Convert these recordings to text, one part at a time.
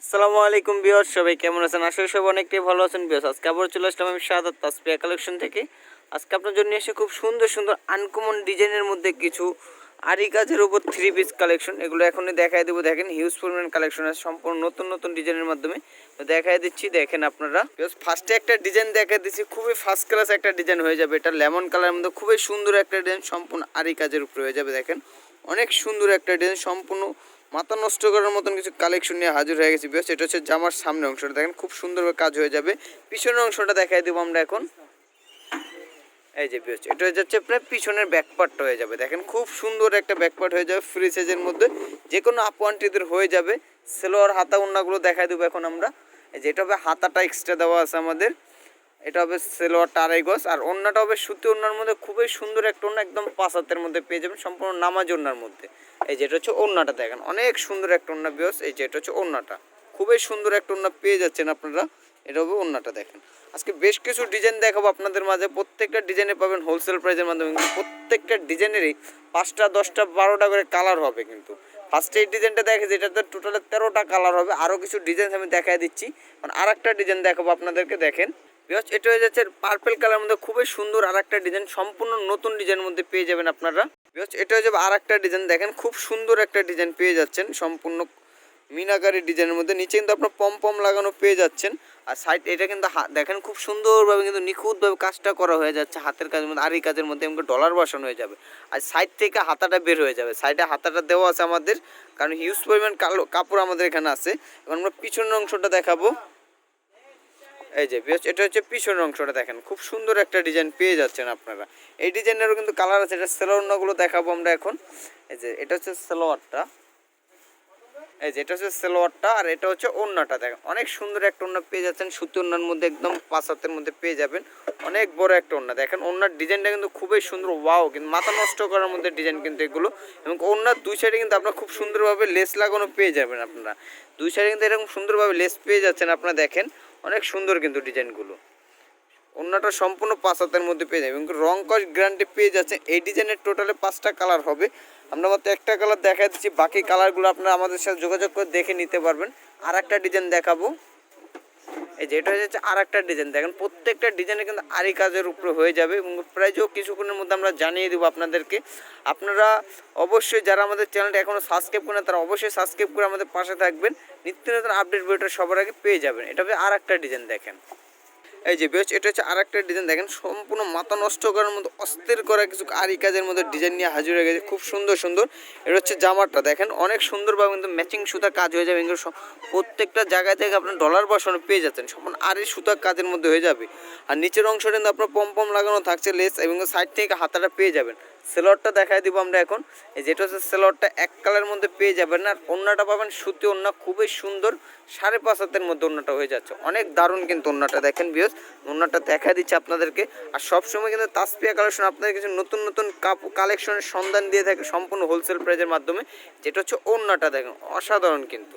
আসসালামু আলাইকুম ভিউয়ার্স, সবাই কেমন আছেন? আসলে সবাই অনেকটাই ভালো আছেন ভিউয়ার্স। আজকে আবার চলে আসলাম আমি শাহাদাত তাসফিয়া কালেকশন থেকে। আজকে আপনার জন্য এসে খুব সুন্দর সুন্দর আনকমন ডিজাইনের মধ্যে কিছু আরি কাজের উপর থ্রি পিস কালেকশন, এগুলো এখনই দেখাই দেবো। দেখেন হিউজ পরিমাণ কালেকশন আছে সম্পূর্ণ নতুন নতুন ডিজাইনের মাধ্যমে দেখাই দিচ্ছি। দেখেন আপনারা ফার্স্টে একটা ডিজাইন দেখাই দিচ্ছি, খুবই ফার্স্ট ক্লাস একটা ডিজাইন হয়ে যাবে। এটা লেমন কালারের মধ্যে খুবই সুন্দর একটা ডিজাইন, সম্পূর্ণ আরি কাজের উপরে হয়ে যাবে। দেখেন অনেক সুন্দর একটা ডিজাইন, সম্পূর্ণ মাথা নষ্ট করার মতন কিছু কালেকশন নিয়ে হাজির হয়ে গেছি বিকজ এটা হচ্ছে জামার সামনের অংশটা। দেখেন খুব সুন্দরভাবে কাজ হয়ে যাবে। পিছনের অংশটা দেখাই দেবো আমরা এখন। এই যে বিকজ এটা হয়ে যাচ্ছে আপনার পিছনের ব্যাকপার্টটা হয়ে যাবে। দেখেন খুব সুন্দর একটা ব্যাকপার্ট হয়ে যাবে, ফ্রি সাইজের মধ্যে যে কোনো আপওয়ান্টিদের হয়ে যাবে। সেলোয়ার হাতা ওন্নাগুলো দেখাই দেবো এখন আমরা। এই যে এটা হবে হাতাটা এক্সট্রা দেওয়া আছে আমাদের, এটা হবে সেলোয়ারটা আড়াই গজ, আর ওন্নাটা হবে সুতি ওন্নার মধ্যে খুবই সুন্দর একটা ওন্না, একদম 5 হাতের মধ্যে পেয়ে যাবেন, সম্পূর্ণ নামাজ ওন্নার মধ্যে। এই যে এটা হচ্ছে ওন্নাটা, দেখেন অনেক সুন্দর একটা ওন্না বিয়স। এই যে এটা হচ্ছে ওন্নাটা, খুবই সুন্দর একটা ওন্না পেয়ে যাচ্ছেন আপনারা। এটা হবে ওন্নাটা। দেখেন আজকে বেশ কিছু ডিজাইন দেখাবো আপনাদের মাঝে, প্রত্যেকটা ডিজাইনে পাবেন হোলসেল প্রাইসের মাধ্যমে। প্রত্যেকটা ডিজাইনেরই 5টা 10টা 12টা করে কালার হবে। কিন্তু ফার্স্টে এই ডিজাইনটা দেখেছি, এটাতে টোটালে 13টা কালার হবে। আরও কিছু ডিজাইন আমি দেখাই দিচ্ছি, মানে আর একটা ডিজাইন দেখাবো আপনাদেরকে। দেখেন বিকজ এটা হয়ে যাচ্ছে পার্পেল কালার মধ্যে খুবই সুন্দর আর একটা ডিজাইন, সম্পূর্ণ নতুন ডিজাইনের মধ্যে পেয়ে যাবেন আপনারা। বিকজ এটা হয়ে যাবে আর একটা ডিজাইন, দেখেন খুব সুন্দর একটা ডিজাইন পেয়ে যাচ্ছেন, সম্পূর্ণ মিনাকারি ডিজাইনের মধ্যে। নিচে কিন্তু আপনার পম পম লাগানো পেয়ে যাচ্ছেন। আর সাইড এটা কিন্তু দেখেন খুব সুন্দরভাবে কিন্তু নিখুঁতভাবে কাজটা করা হয়ে যাচ্ছে হাতের কাজের মধ্যে। আর এই কাজের মধ্যে এমনি ডলার বসানো হয়ে যাবে, আর সাইড থেকে হাতাটা বের হয়ে যাবে। সাইডে হাতাটা দেওয়া আছে আমাদের, কারণ হিউজ পরিমাণ কাপড় আমাদের এখানে আছে। এখন আমরা পিছনের অংশটা দেখাবো। এই যে এটা হচ্ছে পিছনের অংশটা। দেখেন খুব সুন্দর একটা ডিজাইন পেয়ে যাচ্ছেন আপনারা। এই ডিজাইনেরও কিন্তু কালার আছে। এটা সেলোয়ারগুলো দেখাবো আমরা এখন। এই যে এটা হচ্ছে সেলোয়ারটা, এই যে এটা হচ্ছে সেলোয়ারটা, আর এটা হচ্ছে ওড়নাটা। দেখেন অনেক সুন্দর একটা ওড়না পেয়ে যাচ্ছেন, সুতি ওড়নার মধ্যে একদম 5 হাতের মধ্যে পেয়ে যাবেন। অনেক বড় একটা ওড়না। দেখেন ওড়নার ডিজাইনটা কিন্তু খুবই সুন্দর, ওয়াও, কিন্তু মাথা নষ্ট করার মধ্যে ডিজাইন কিন্তু এগুলো। এবং ওড়নার দুই সাইডে কিন্তু আপনার খুব সুন্দরভাবে লেস লাগানো পেয়ে যাবেন আপনারা। দুই সাইডে কিন্তু এরকম সুন্দরভাবে লেস পেয়ে যাচ্ছেন আপনারা। দেখেন অনেক সুন্দর কিন্তু ডিজাইনগুলো। ওড়নাটা সম্পূর্ণ 5 হাতের মধ্যে পেয়ে যাবেন, এবং রং কস গ্যারান্টি পেয়ে যাচ্ছে। এই ডিজাইনের টোটালে 5টা কালার হবে। আমরা মাত্র একটা কালার দেখা দিচ্ছি, বাকি কালারগুলো আপনারা আমাদের সাথে যোগাযোগ করে দেখে নিতে পারবেন। আর একটা ডিজাইন দেখাবো। এই যে এটা হয়ে যাচ্ছে আর একটা ডিজাইন। দেখেন প্রত্যেকটা ডিজাইনে কিন্তু আরি কাজের উপরে হয়ে যাবে, এবং প্রাইজও কিছুক্ষণের মধ্যে আমরা জানিয়ে দেবো আপনাদেরকে। আপনারা অবশ্যই যারা আমাদের চ্যানেলটা এখনও সাবস্ক্রাইব করেন, তারা অবশ্যই সাবস্ক্রাইব করে আমাদের পাশে থাকবেন। নিত্য নতুন আপডেট ভিডিওটা সবার আগে পেয়ে যাবেন। এটা হবে আর একটা ডিজাইন। দেখেন এই যে বেশ এটা হচ্ছে আর একটা ডিজাইন। দেখেন সম্পূর্ণ মাথা নষ্ট করার মধ্যে অস্থির করা কিছু আরি কাজের মধ্যে ডিজাইন নিয়ে হাজির হয়ে গেছে, খুব সুন্দর সুন্দর। এটা হচ্ছে জামাটা। দেখেন অনেক সুন্দরভাবে কিন্তু ম্যাচিং সুতার কাজ হয়ে যাবে। এগুলো প্রত্যেকটা জায়গায় থেকে আপনার ডলার বসানো পেয়ে যাচ্ছেন, সম্পূর্ণ আরি সুতার কাজের মধ্যে হয়ে যাবে। আর নিচের অংশটা কিন্তু আপনার পম পম লাগানো থাকছে লেস, এবং সাইড থেকে হাতাটা পেয়ে যাবেন। সেলোয়ারটা দেখাই দিব আমরা এখন। এই যেটা হচ্ছে সেলোয়ারটা এক কালারের মধ্যে পেয়ে যাবেন। আর ওড়নাটা পাবেন সুতি ওড়না, খুবই সুন্দর 5.5 হাতের মধ্যে ওড়নাটা হয়ে যাচ্ছে। অনেক দারুণ কিন্তু ওড়নাটা। দেখেন বিয়স ওড়নাটা দেখা দিচ্ছে আপনাদেরকে। আর সবসময় কিন্তু তাসফিয়া কালেকশন আপনাদের কিছু নতুন নতুন কালেকশনের সন্ধান দিয়ে থাকে সম্পূর্ণ হোলসেল প্রাইজের মাধ্যমে। যেটা হচ্ছে ওড়নাটা, দেখেন অসাধারণ কিন্তু।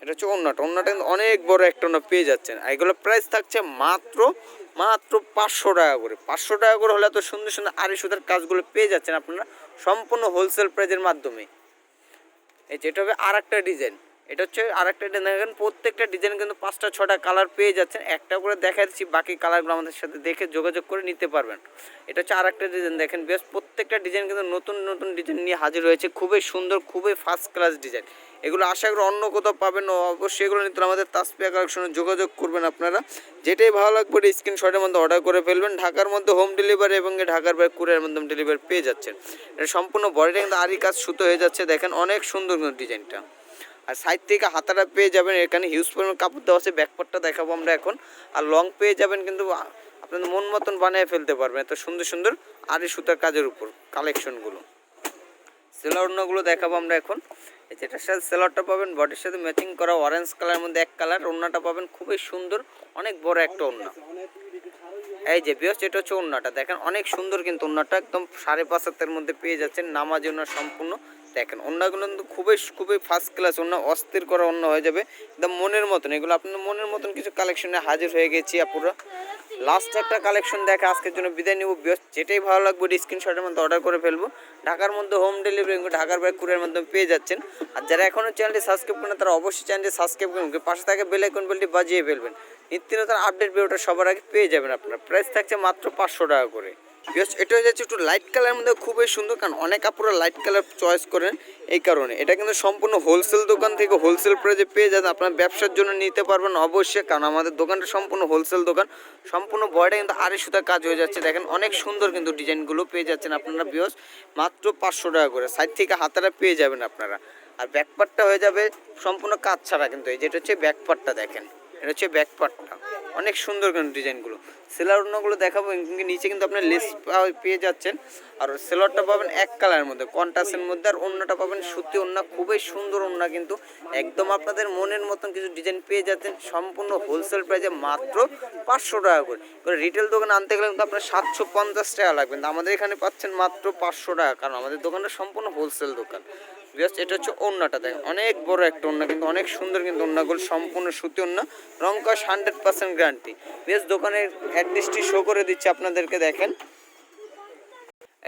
এটা হচ্ছে ওড়নাটা কিন্তু অনেক বড় একটা ওড়না পেয়ে যাচ্ছেন। আর এগুলো প্রাইস থাকছে মাত্র 500 টাকা করে। 500 টাকা করে হলে এত সুন্দর সুন্দর আড়ি সুতার কাজগুলো পেয়ে যাচ্ছেন আপনারা সম্পূর্ণ হোলসেল প্রাইজের মাধ্যমে। এই যেটা হবে আর একটা ডিজাইন। এটা হচ্ছে আর একটা ডিজাইন। দেখেন প্রত্যেকটা ডিজাইন কিন্তু 5টা 6টা কালার পেয়ে যাচ্ছেন। একটা করে দেখা দিচ্ছি, বাকি কালারগুলো আমাদের সাথে দেখে যোগাযোগ করে নিতে পারবেন। এটা হচ্ছে আর একটা ডিজাইন। দেখেন বেশ প্রত্যেকটা ডিজাইন কিন্তু নতুন নতুন ডিজাইন নিয়ে হাজির হয়েছে, খুবই সুন্দর, খুবই ফার্স্ট ক্লাস ডিজাইন। এগুলো আশা করি অন্য কোথাও পাবেন না, অবশ্যই এগুলো নিতে আমাদের তাসফিয়া কালেকশনে যোগাযোগ করবেন আপনারা। যেটাই ভালো লাগবে এটা স্ক্রিনশটের মধ্যে অর্ডার করে ফেলবেন। ঢাকার মধ্যে হোম ডেলিভারি এবং ঢাকার বাইরে কুরিয়ারের মাধ্যমে ডেলিভারি পেয়ে যাচ্ছেন। এটা সম্পূর্ণ বডিটা কিন্তু আরি কাজ সুতো হয়ে যাচ্ছে। দেখেন অনেক সুন্দর কিন্তু ডিজাইনটা। আর সাইড থেকে হাতাটা পেয়ে যাবেন, এখানে হিউজ পরিমাণ কাপড় দেওয়া আছে। ব্যাকপার্টটা দেখাবো আমরা এখন। আর লং পেয়ে যাবেন, কিন্তু আপনাদের মন মতন বানিয়ে ফেলতে পারবেন এত সুন্দর সুন্দর আরি সুতার কাজের উপর কালেকশনগুলো। সেলোয়ারগুলো দেখাবো আমরা এখন। যেটার সাথে সেলোয়ারটা পাবেন বডির সাথে ম্যাচিং করা অরেঞ্জ কালারের মধ্যে এক কালার। ওড়নাটা পাবেন খুবই সুন্দর, অনেক বড় একটা ওড়না। এই যে বিয়স এটা হচ্ছে ওড়নাটা। দেখেন অনেক সুন্দর কিন্তু ওড়নাটা একদম 5.5 হাতের মধ্যে পেয়ে যাচ্ছেন। নামাজ ওড়না সম্পূর্ণ দেখেন ওড়নাগুলো কিন্তু খুবই খুবই ফার্স্ট ক্লাস ওড়না, অস্থির করা ওড়না হয়ে যাবে একদম মনের মতন। এগুলো আপনার মনের মতন কিছু কালেকশনে হাজির হয়ে গেছি আপুরা। লাস্ট একটা কালেকশন দেখে আজকের জন্য বিদায় নিব। যেটাই ভালো লাগবে স্ক্রিনশটের মধ্যে অর্ডার করে ফেলবো। ঢাকার মধ্যে হোম ডেলিভারি, ঢাকার বাইরে কুরিয়ার মাধ্যমে পেয়ে যাচ্ছেন। আর যারা এখনও চ্যানেলটি সাবস্ক্রাইব করেন তারা অবশ্যই চ্যানেলটি সাবস্ক্রাইব করুন, পাশে থাকে বেল আইকন বেলটি বাজিয়ে ফেলবেন। নিত্য নতুন আপডেট ভিডিওটা সবার আগে পেয়ে যাবেন আপনারা। প্রাইস থাকছে মাত্র 500 টাকা করে। এটা হয়ে যাচ্ছে একটু লাইট কালারের মধ্যে খুবই সুন্দর, কারণ অনেক আপুরা লাইট কালার চয়েস করেন। এই কারণে এটা কিন্তু সম্পূর্ণ হোলসেল দোকান থেকে হোলসেল প্রাইসে পেয়ে যাবেন। আপনার ব্যবসার জন্য নিতে পারবেন অবশ্যই, কারণ আমাদের দোকানটা সম্পূর্ণ হোলসেল দোকান। সম্পূর্ণ বয়টা কিন্তু আড়াই সুতার কাজ হয়ে যাচ্ছে। দেখেন অনেক সুন্দর কিন্তু ডিজাইনগুলো পেয়ে যাচ্ছেন আপনারা ভিউয়ার্স মাত্র 500 টাকা করে। সাইড থেকে হাতাটা পেয়ে যাবেন আপনারা। আর ব্যাকপার্টটা হয়ে যাবে সম্পূর্ণ কাজ ছাড়া কিন্তু। এই যেটা হচ্ছে ব্যাকপার্টটা, দেখেন এটা হচ্ছে ব্যাকপার্টটা, অনেক সুন্দর কিন্তু ডিজাইনগুলো। সেলার ওড়নাগুলো দেখাবো, নিচে কিন্তু আপনার লেস পেয়ে যাচ্ছেন। আর সেলারটা পাবেন এক কালারের মধ্যে কন্ট্রাস্টের মধ্যে। আর ওড়নাটা পাবেন সুতি ওড়না, খুবই সুন্দর ওড়না কিন্তু একদম আপনাদের মনের মতন কিছু ডিজাইন পেয়ে যাচ্ছেন সম্পূর্ণ হোলসেল প্রাইসে মাত্র 500 টাকা করে। রিটেল দোকানে আনতে গেলে কিন্তু আপনার 750 টাকা লাগবে, আমাদের এখানে পাচ্ছেন মাত্র 500 টাকা, কারণ আমাদের দোকানটা সম্পূর্ণ হোলসেল দোকান। জাস্ট এটা হচ্ছে ওড়নাটা, দেখেন অনেক বড় একটা ওড়না কিন্তু অনেক সুন্দর কিন্তু ওড়নাগুলো সম্পূর্ণ সুতি ওড়না, রং কস 100% গ্যারান্টি। বেশ দোকানের অ্যাড্রেসটি শো করে দিচ্ছে আপনাদেরকে, দেখেন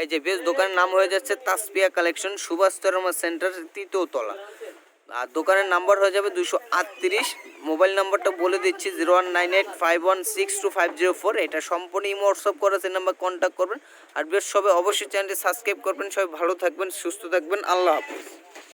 এই যে বেশ দোকানের নাম হয়ে যাচ্ছে তাসপিয়া কালেকশন, সুভাষ তরমা সেন্টার, 3য় তলা। আর দোকানের নাম্বার হয়ে যাবে 238। মোবাইল নাম্বারটা বলে দিচ্ছি 019851622504। এটা সম্পূর্ণ ইমো হোয়াটসঅ্যাপ করা, সেই নাম্বার কন্ট্যাক্ট করবেন। আর বেশ সবাই অবশ্যই চ্যানেলটি সাবস্ক্রাইব করবেন। সবাই ভালো থাকবেন, সুস্থ থাকবেন, আল্লাহ হাফিজ।